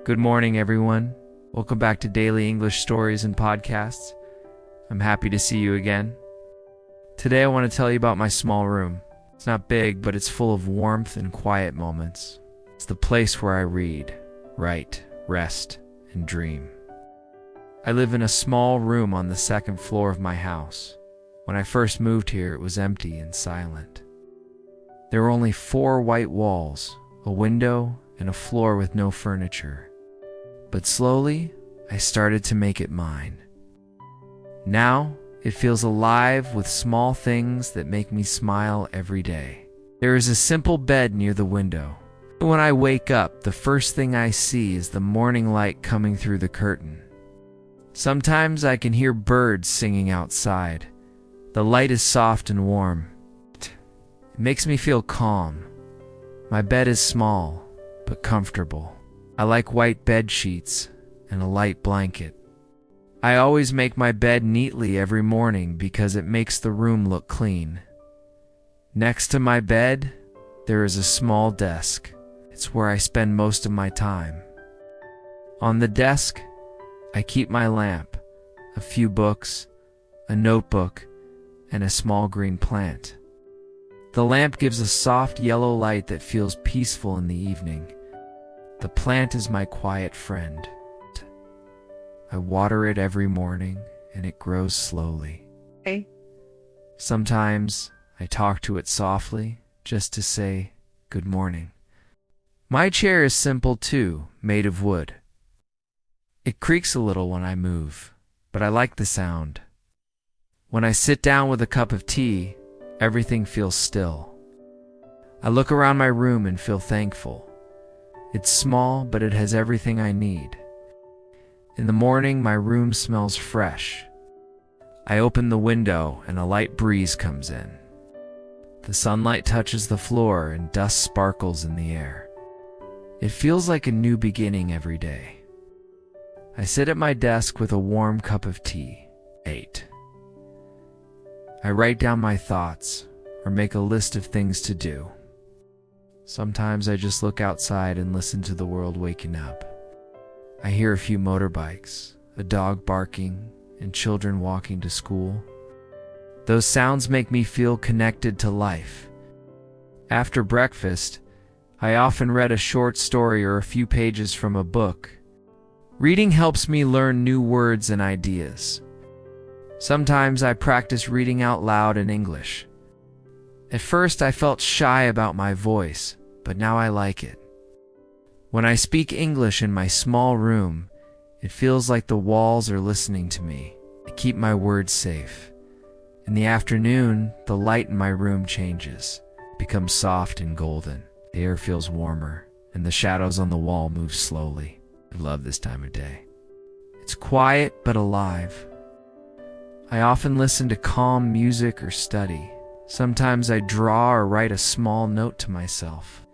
Good morning, everyone. Welcome back to Daily English Stories and Podcasts. I'm happy to see you again. Today I want to tell you about my small room. It's not big, but it's full of warmth and quiet moments. It's the place where I read, write, rest, and dream. I live in a small room on the second floor of my house. When I first moved here, it was empty and silent. There were only 4 white walls, a window, and a floor with no furniture. But slowly, I started to make it mine. Now, it feels alive with small things that make me smile every day. There is a simple bed near the window. When I wake up, the first thing I see is the morning light coming through the curtain. Sometimes I can hear birds singing outside. The light is soft and warm. It makes me feel calm. My bed is small, but comfortable. I like white bed sheets and a light blanket. I always make my bed neatly every morning because it makes the room look clean. Next to my bed, there is a small desk. It's where I spend most of my time. On the desk, I keep my lamp, a few books, a notebook, and a small green plant. The lamp gives a soft yellow light that feels peaceful in the evening. The plant is my quiet friend. I water it every morning, and it grows slowly. Hey. Sometimes I talk to it softly, just to say good morning. My chair is simple too, made of wood. It creaks a little when I move, but I like the sound. When I sit down with a cup of tea, everything feels still. I look around my room and feel thankful. It's small, but it has everything I need. In the morning, my room smells fresh. I open the window and a light breeze comes in. The sunlight touches the floor and dust sparkles in the air. It feels like a new beginning every day. I sit at my desk with a warm cup of tea. 8. I write down my thoughts or make a list of things to do. Sometimes I just look outside and listen to the world waking up. I hear a few motorbikes, a dog barking, and children walking to school. Those sounds make me feel connected to life. After breakfast, I often read a short story or a few pages from a book. Reading helps me learn new words and ideas. Sometimes I practice reading out loud in English. At first, I felt shy about my voice, but now I like it. When I speak English in my small room, it feels like the walls are listening to me. I keep my words safe. In the afternoon, the light in my room changes. It becomes soft and golden. The air feels warmer, and the shadows on the wall move slowly. I love this time of day. It's quiet but alive. I often listen to calm music or study. Sometimes I draw or write a small note to myself.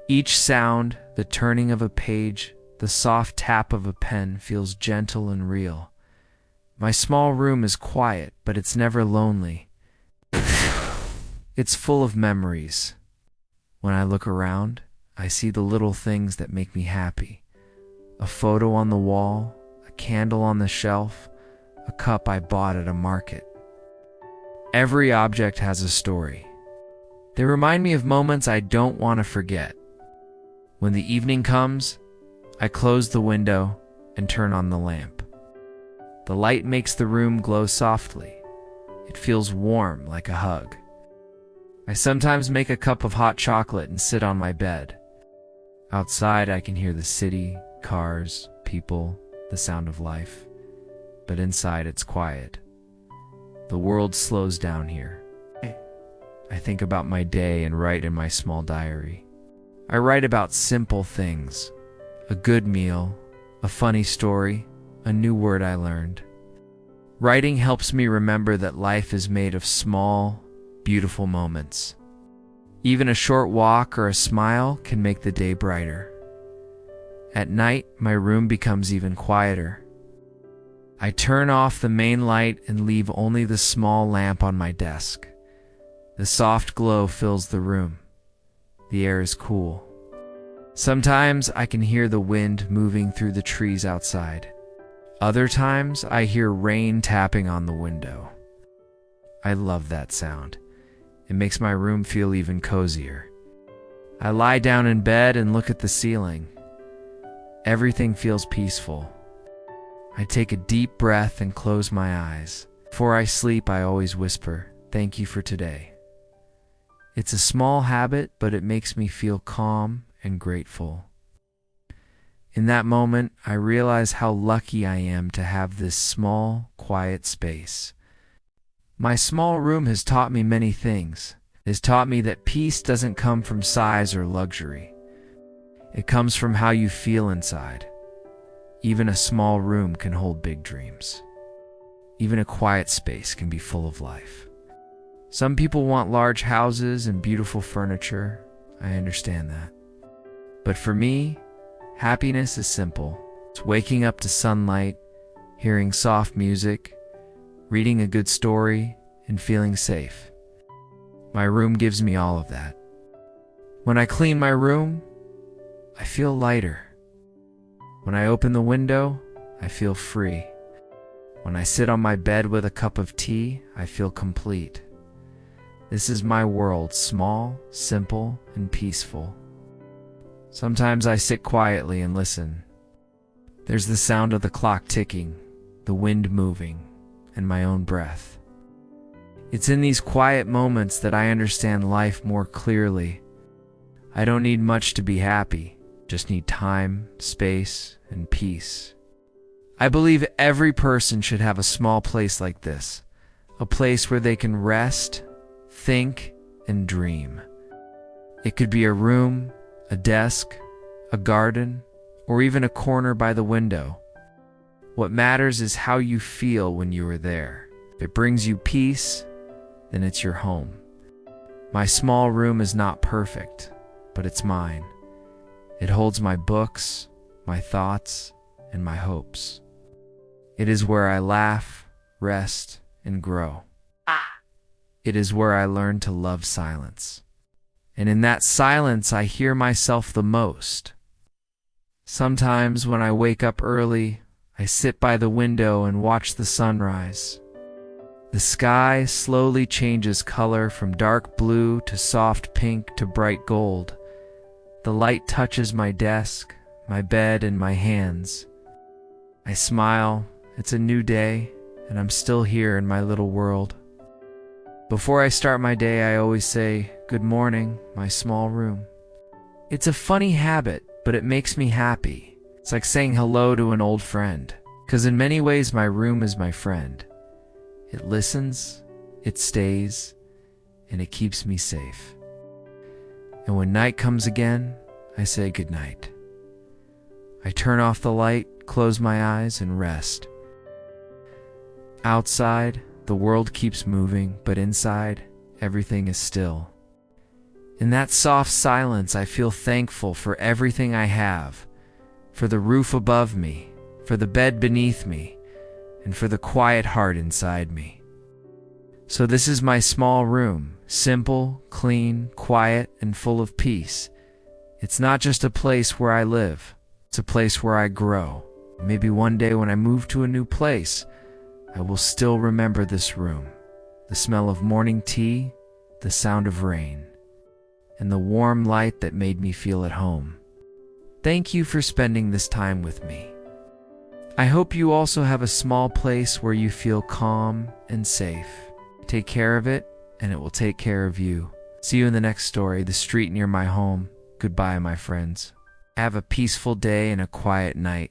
Each sound, the turning of a page, the soft tap of a pen feels gentle and real. My small room is quiet, but it's never lonely. It's full of memories. When I look around, I see the little things that make me happy. A photo on the wall, a candle on the shelf, a cup I bought at a market. Every object has a story. They remind me of moments I don't want to forget. When the evening comes, I close the window and turn on the lamp. The light makes the room glow softly. It feels warm like a hug. I sometimes make a cup of hot chocolate and sit on my bed. Outside, I can hear the city, cars, people, the sound of life. But inside, it's quiet. The world slows down here. I think about my day and write in my small diary. I write about simple things, a good meal, a funny story, a new word I learned. Writing helps me remember that life is made of small, beautiful moments. Even a short walk or a smile can make the day brighter. At night, my room becomes even quieter. I turn off the main light and leave only the small lamp on my desk. The soft glow fills the room. The air is cool. Sometimes I can hear the wind moving through the trees outside. Other times I hear rain tapping on the window. I love that sound. It makes my room feel even cozier. I lie down in bed and look at the ceiling. Everything feels peaceful. I take a deep breath and close my eyes. Before I sleep, I always whisper, "Thank you for today." It's a small habit, but it makes me feel calm and grateful. In that moment, I realize how lucky I am to have this small, quiet space. My small room has taught me many things. It has taught me that peace doesn't come from size or luxury. It comes from how you feel inside. Even a small room can hold big dreams. Even a quiet space can be full of life. Some people want large houses and beautiful furniture. I understand that. But for me, happiness is simple. It's waking up to sunlight, hearing soft music, reading a good story, and feeling safe. My room gives me all of that. When I clean my room, I feel lighter. When I open the window, I feel free. When I sit on my bed with a cup of tea, I feel complete. This is my world, small, simple, and peaceful. Sometimes I sit quietly and listen. There's the sound of the clock ticking, the wind moving, and my own breath. It's in these quiet moments that I understand life more clearly. I don't need much to be happy, just need time, space, and peace. I believe every person should have a small place like this, a place where they can rest, think, and dream. It could be a room, a desk, a garden, or even a corner by the window. What matters is how you feel when you are there. If it brings you peace, then it's your home. My small room is not perfect, but it's mine. It holds my books, my thoughts, and my hopes. It is where I laugh, rest, and grow. It is where I learn to love silence. And in that silence, I hear myself the most. Sometimes when I wake up early, I sit by the window and watch the sunrise. The sky slowly changes color from dark blue to soft pink to bright gold. The light touches my desk, my bed, and my hands. I smile. It's a new day, and I'm still here in my little world. Before I start my day, I always say, "Good morning, my small room." It's a funny habit, but it makes me happy. It's like saying hello to an old friend, because in many ways my room is my friend. It listens, it stays, and it keeps me safe. And when night comes again, I say goodnight. I turn off the light, close my eyes, and rest. Outside, the world keeps moving, but inside, everything is still. In that soft silence, I feel thankful for everything I have, for the roof above me, for the bed beneath me, and for the quiet heart inside me. So this is my small room, simple, clean, quiet, and full of peace. It's not just a place where I live, it's a place where I grow. Maybe one day when I move to a new place, I will still remember this room, the smell of morning tea, the sound of rain, and the warm light that made me feel at home. Thank you for spending this time with me. I hope you also have a small place where you feel calm and safe. Take care of it, and it will take care of you. See you in the next story, The Street Near My Home. Goodbye, my friends. Have a peaceful day and a quiet night.